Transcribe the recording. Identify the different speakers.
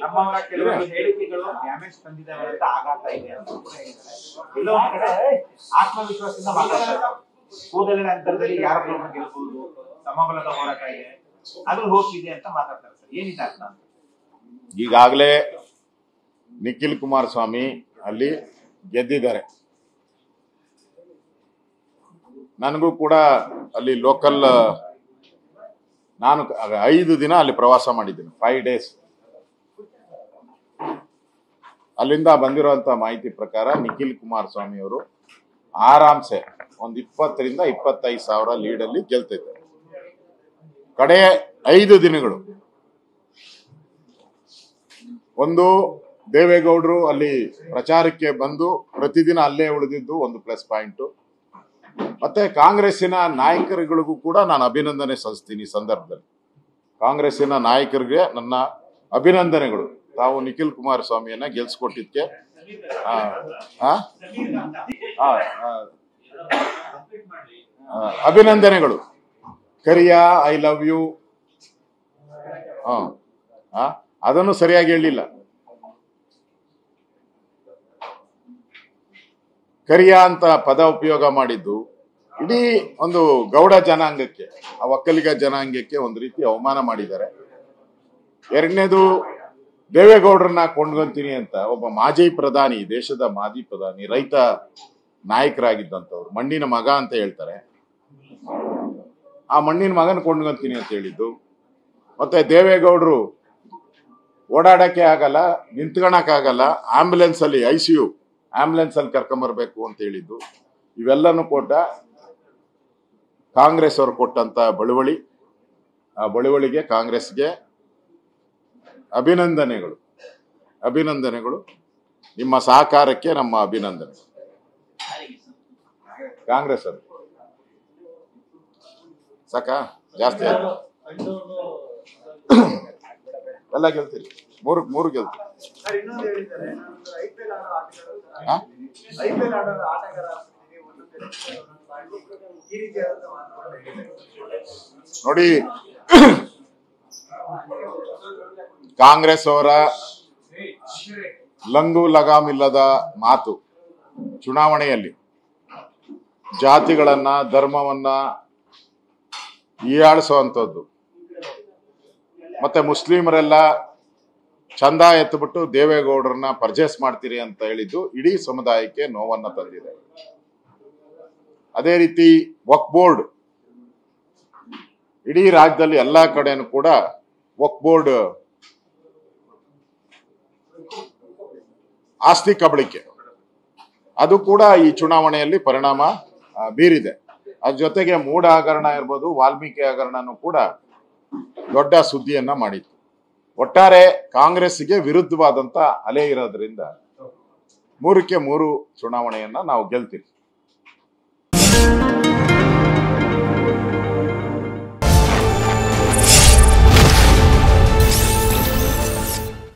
Speaker 1: ನಮ್ಮವರ ಕೆಲವು ಹೇಳಿಕೆಗಳು ಡ್ಯಾಮೇಜ್ ತಂದಿದ್ದಾವೆ ಅಂತ ಆಘಾತ ಇದೆ ಅಂತ ಕೂಡ ಹೇಳಿದ್ದಾರೆ. ಎಲ್ಲೊಂದು ಕಡೆ ಆತ್ಮವಿಶ್ವಾಸದಿಂದ ಮಾತಾಡ್ತಾರೆ. ಕೂದಲಿನ ಅಂತರದಲ್ಲಿ ಯಾರೊಬ್ಬರನ್ನ ಗೆಲ್ಲಬಹುದು, ಸಮಬಲದ ಹೋರಾಟ ಇದೆ, ಅದ್ರ ಹೋಗ್ತಿದೆ ಅಂತ ಮಾತಾಡ್ತಾರೆ. ಸರ್ ಏನಿದೆ ಅರ್ಥ?
Speaker 2: ಈಗಾಗಲೇ ನಿಖಿಲ್ ಕುಮಾರಸ್ವಾಮಿ ಅಲ್ಲಿ ಗೆದ್ದಿದ್ದಾರೆ. ನನಗೂ ಕೂಡ ಅಲ್ಲಿ ಲೋಕಲ್, ನಾನು 5 ದಿನ ಅಲ್ಲಿ ಪ್ರವಾಸ ಮಾಡಿದ್ದೀನಿ, 5 days. ಅಲ್ಲಿಂದ ಬಂದಿರುವಂತ ಮಾಹಿತಿ ಪ್ರಕಾರ ನಿಖಿಲ್ ಕುಮಾರಸ್ವಾಮಿ ಅವರು ಆರಾಮ್ಸೆ ಒಂದು 20,000 to 25,000 ಲೀಡಲ್ಲಿ ಗೆಲ್ತಿದ್ದಾರೆ. ಕಡೆ 5 ದಿನಗಳು ಒಂದು ದೇವೇಗೌಡರು ಅಲ್ಲಿ ಪ್ರಚಾರಕ್ಕೆ ಬಂದು ಪ್ರತಿದಿನ ಅಲ್ಲೇ ಉಳಿದಿದ್ದು ಒಂದು ಪ್ಲಸ್ ಪಾಯಿಂಟ್. ಮತ್ತೆ ಕಾಂಗ್ರೆಸ್ಸಿನ ನಾಯಕರುಗಳಿಗೂ ಕೂಡ ನಾನು ಅಭಿನಂದನೆ ಸಲ್ಲಿಸ್ತೀನಿ. ಈ ಸಂದರ್ಭದಲ್ಲಿ ಕಾಂಗ್ರೆಸ್ಸಿನ ನಾಯಕರಿಗೆ ನನ್ನ ಅಭಿನಂದನೆಗಳು. ತಾವು ನಿಖಿಲ್ ಕುಮಾರಸ್ವಾಮಿಯನ್ನ ಗೆಲ್ಸ್ಕೊಟ್ಟಿದ್ಕೆ ಅಭಿನಂದನೆಗಳು. ಕರಿಯಾ ಐ ಲವ್ ಯು ಅದನ್ನು ಸರಿಯಾಗಿ ಹೇಳಿಲ್ಲ. ಕರಿಯಾ ಅಂತ ಪದ ಉಪಯೋಗ ಮಾಡಿದ್ದು ಇಡೀ ಒಂದು ಗೌಡ ಜನಾಂಗಕ್ಕೆ, ಆ ಒಕ್ಕಲಿಗ ಜನಾಂಗಕ್ಕೆ ಒಂದು ರೀತಿ ಅವಮಾನ ಮಾಡಿದ್ದಾರೆ. ಎರಡನೇದು, ದೇವೇಗೌಡರನ್ನ ಕೊಂಡ್ಕೊಂತೀನಿ ಅಂತ ಒಬ್ಬ ಮಾಜಿ ಪ್ರಧಾನಿ, ದೇಶದ ಮಾಜಿ ಪ್ರಧಾನಿ, ರೈತ ನಾಯಕರಾಗಿದ್ದಂಥವ್ರು, ಮಣ್ಣಿನ ಮಗ ಅಂತ ಹೇಳ್ತಾರೆ, ಆ ಮಣ್ಣಿನ ಮಗನ ಕೊಂಡ್ಕೊಂತೀನಿ ಅಂತ ಹೇಳಿದ್ದು. ಮತ್ತೆ ದೇವೇಗೌಡರು ಓಡಾಡಕ್ಕೆ ಆಗಲ್ಲ, ನಿಂತ್ಕೊಳಕ್ ಆಗಲ್ಲ, ಆಂಬ್ಯುಲೆನ್ಸ್ ಅಲ್ಲಿ ICU ಆಂಬ್ಯುಲೆನ್ಸ್ ಅಲ್ಲಿ ಕರ್ಕೊಂಬರ್ಬೇಕು ಅಂತ ಹೇಳಿದ್ದು. ಇವೆಲ್ಲನೂ ಕೊಟ್ಟ ಕಾಂಗ್ರೆಸ್ ಅವರು ಕೊಟ್ಟಂತ ಬಳುವಳಿ. ಆ ಬಳುವಳಿಗೆ ಕಾಂಗ್ರೆಸ್ಗೆ ಅಭಿನಂದನೆಗಳು. ಅಭಿನಂದನೆಗಳು. ನಿಮ್ಮ ಸಹಕಾರಕ್ಕೆ ನಮ್ಮ ಅಭಿನಂದನೆ. ಕಾಂಗ್ರೆಸ್ ಅವರು ಸಾಕ ಜಾಸ್ತಿ ಆಯ್ತು, ಎಲ್ಲ ಗೆಲ್ತೀರಿ, ಮೂರು ಗೆಲ್ತೀರಿ. ನೋಡಿ, ಕಾಂಗ್ರೆಸ್ ಅವರ ಲಂಗು ಲಗಾಮಿಲ್ಲದ ಮಾತು ಚುನಾವಣೆಯಲ್ಲಿ ಜಾತಿಗಳನ್ನ, ಧರ್ಮವನ್ನ ಹೀಯಾಳಿಸುವಂಥದ್ದು, ಮತ್ತೆ ಮುಸ್ಲಿಮರೆಲ್ಲ ಚಂದ ಎತ್ತುಬಿಟ್ಟು ದೇವೇಗೌಡರನ್ನ ಪರ್ಚೇಸ್ ಮಾಡ್ತೀರಿ ಅಂತ ಹೇಳಿದ್ದು ಇಡೀ ಸಮುದಾಯಕ್ಕೆ ನೋವನ್ನ ತಂದಿದೆ. ಅದೇ ರೀತಿ ವಕ್ಫ್ ಬೋರ್ಡ್, ಇಡೀ ರಾಜ್ಯದಲ್ಲಿ ಎಲ್ಲಾ ಕಡೆನೂ ಕೂಡ ವಕ್ಫ್ ಬೋರ್ಡ್ ಆಸ್ತಿ ಕಬಳಿಕೆ, ಅದು ಕೂಡ ಈ ಚುನಾವಣೆಯಲ್ಲಿ ಪರಿಣಾಮ ಬೀರಿದೆ. ಅದ್ರ ಜೊತೆಗೆ ಮೂಢ ಹಗರಣ ಇರ್ಬೋದು, ವಾಲ್ಮೀಕಿ ಹಗರಣನೂ ಕೂಡ ದೊಡ್ಡ ಸುದ್ದಿಯನ್ನ ಮಾಡಿತ್ತು. ಒಟ್ಟಾರೆ ಕಾಂಗ್ರೆಸ್ಗೆ ವಿರುದ್ಧವಾದಂತ ಅಲೆ ಇರೋದ್ರಿಂದ 3ಕ್ಕೆ 3 ಚುನಾವಣೆಯನ್ನ ನಾವು ಗೆಲ್ತೀವಿ.